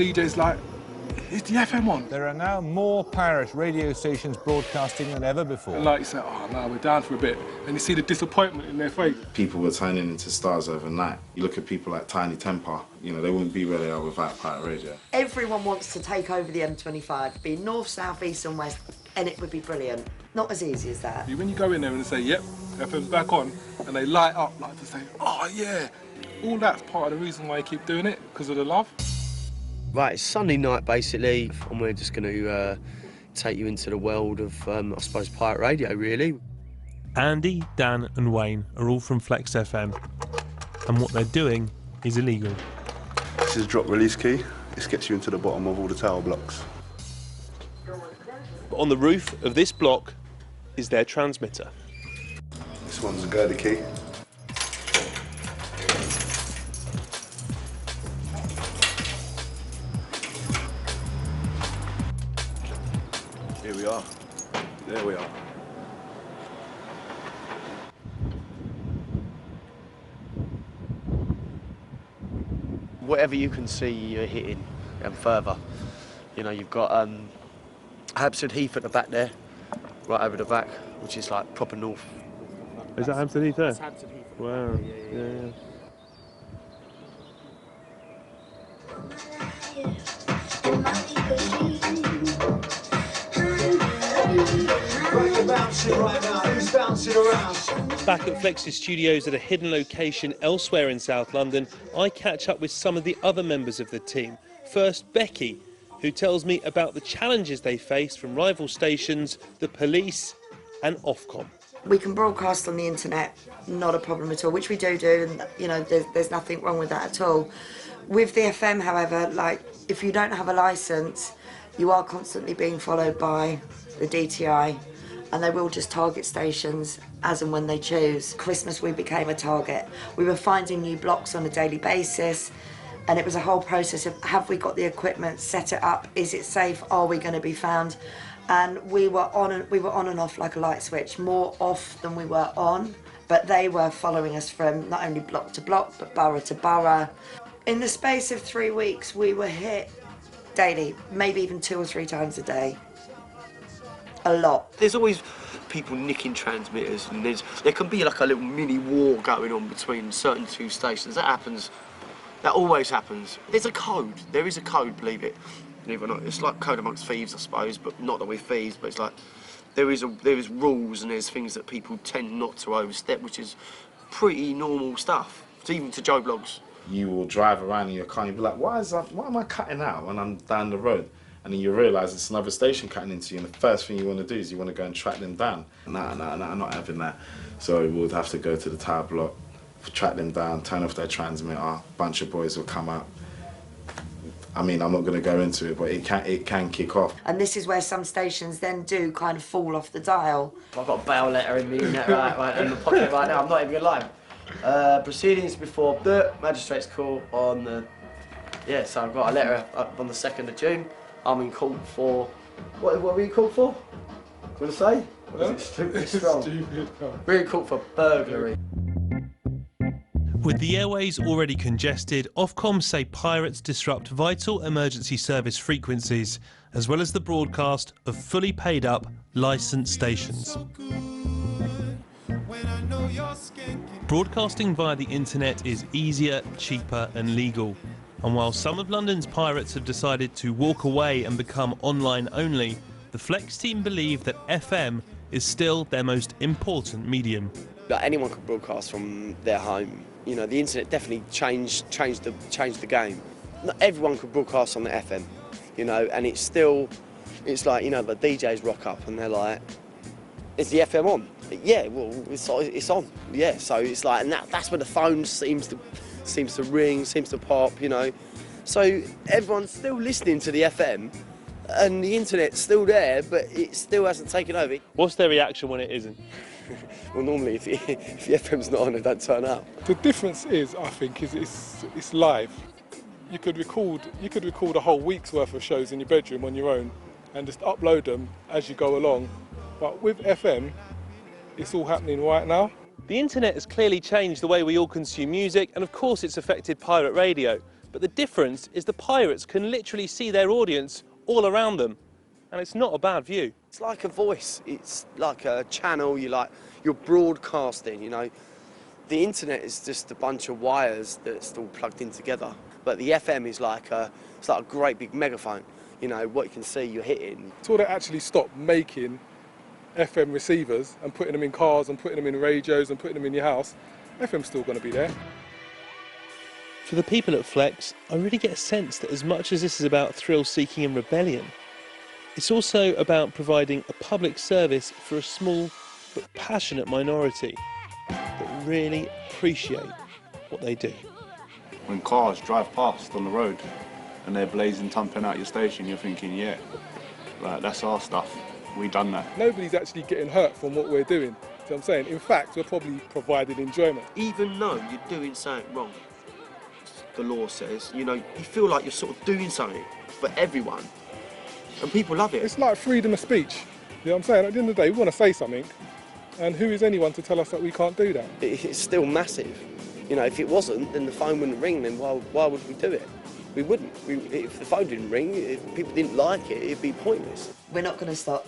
DJ's like, is the FM on? There are now more pirate radio stations broadcasting than ever before. And like you say, oh no, we're down for a bit. And you see the disappointment in their face. People were turning into stars overnight. You look at people like Tiny Temper, you know, they wouldn't be where they are without pirate radio. Everyone wants to take over the M25, be north, south, east and west, and it would be brilliant. Not as easy as that. When you go in there and say, yep, FM's back on, and they light up like to say, oh yeah, all that's part of the reason why you keep doing it, because of the love. Right, it's Sunday night basically, and we're just going to take you into the world of, I suppose, pirate radio, really. Andy, Dan and Wayne are all from Flex FM, and what they're doing is illegal. This is a drop release key. This gets you into the bottom of all the tower blocks. On the roof of this block is their transmitter. This one's a girder key. Here we are. There we are. Whatever you can see, you're hitting and further. You know, you've got Hampstead Heath at the back there, right over the back, which is like proper north. Is that Hampstead Heath there? That's Hampstead Heath. Wow. Yeah. Back at Flex's studios at a hidden location elsewhere in South London, I catch up with some of the other members of the team. First, Becky, who tells me about the challenges they face from rival stations, the police and Ofcom. We can broadcast on the internet, not a problem at all, which we do, and you know, there's nothing wrong with that at all. With the FM, however, like if you don't have a licence, you are constantly being followed by the DTI, and they will just target stations as and when they choose. Christmas we became a target. We were finding new blocks on a daily basis, and it was a whole process of, have we got the equipment, set it up, is it safe, are we going to be found? And we were on and off like a light switch, more off than we were on, but they were following us from not only block to block, but borough to borough. In the space of 3 weeks, we were hit daily, maybe even 2 or 3 times a day. A lot. There's always people nicking transmitters, and there can be like a little mini war going on between certain 2 stations. That happens. That always happens. There's a code. There is a code, believe it. Believe it or not. It's like code amongst thieves, I suppose, but not that we're thieves, but it's like there is rules and there's things that people tend not to overstep, which is pretty normal stuff. It's even to Joe Blogs. You will drive around in your car and you'll be like, why am I cutting out when I'm down the road? And then you realise it's another station cutting into you, and the first thing you want to do is you want to go and track them down. Nah, I'm not having that. So we would have to go to the tower block, track them down, turn off their transmitter, a bunch of boys will come up. I mean, I'm not going to go into it, but it can kick off. And this is where some stations then do kind of fall off the dial. I've got a bail letter in me right in my pocket right now, I'm not even going to lie. Proceedings before the magistrate's court on the... Yeah, so I've got a letter up on the 2nd of June. I'm in court for... What were you in court for? Do you want to say? What is it? Stupid strong. We're in court for burglary. With the airways already congested, Ofcom say pirates disrupt vital emergency service frequencies, as well as the broadcast of fully paid up licensed stations. Broadcasting via the internet is easier, cheaper and legal. And while some of London's pirates have decided to walk away and become online only, the Flex team believe that FM is still their most important medium. Like anyone could broadcast from their home. You know, the internet definitely changed the game. Not everyone could broadcast on the FM, you know, and it's like, you know, the DJs rock up and they're like, is the FM on? Yeah, well, it's on, yeah. So it's like, and that's where the phone seems to ring, seems to pop, you know. So everyone's still listening to the FM, and the internet's still there, but it still hasn't taken over. What's their reaction when it isn't? Well, normally, if the FM's not on, it don't turn up. The difference is, I think, it's live. You could record a whole week's worth of shows in your bedroom on your own, and just upload them as you go along. But with FM, it's all happening right now. The internet has clearly changed the way we all consume music, and of course it's affected pirate radio. But the difference is the pirates can literally see their audience all around them, and it's not a bad view. It's like a voice. It's like a channel. You're broadcasting. You know, the internet is just a bunch of wires that's all plugged in together. But the FM is like a great big megaphone. You know, what you can see, you're hitting. Until they actually stop making FM receivers and putting them in cars and putting them in radios and putting them in your house, FM's still going to be there. For the people at Flex, I really get a sense that as much as this is about thrill-seeking and rebellion, it's also about providing a public service for a small but passionate minority that really appreciate what they do. When cars drive past on the road and they're blazing, thumping out your station, you're thinking, yeah, like, that's our stuff. We done that. Nobody's actually getting hurt from what we're doing. See what I'm saying? In fact, we're probably providing enjoyment. Even though you're doing something wrong, the law says, you know, you feel like you're sort of doing something for everyone, and people love it. It's like freedom of speech. You know what I'm saying? At the end of the day, we want to say something, and who is anyone to tell us that we can't do that? It's still massive. You know, if it wasn't, then the phone wouldn't ring, then why would we do it? We wouldn't. If the phone didn't ring, if people didn't like it, it'd be pointless. We're not going to stop.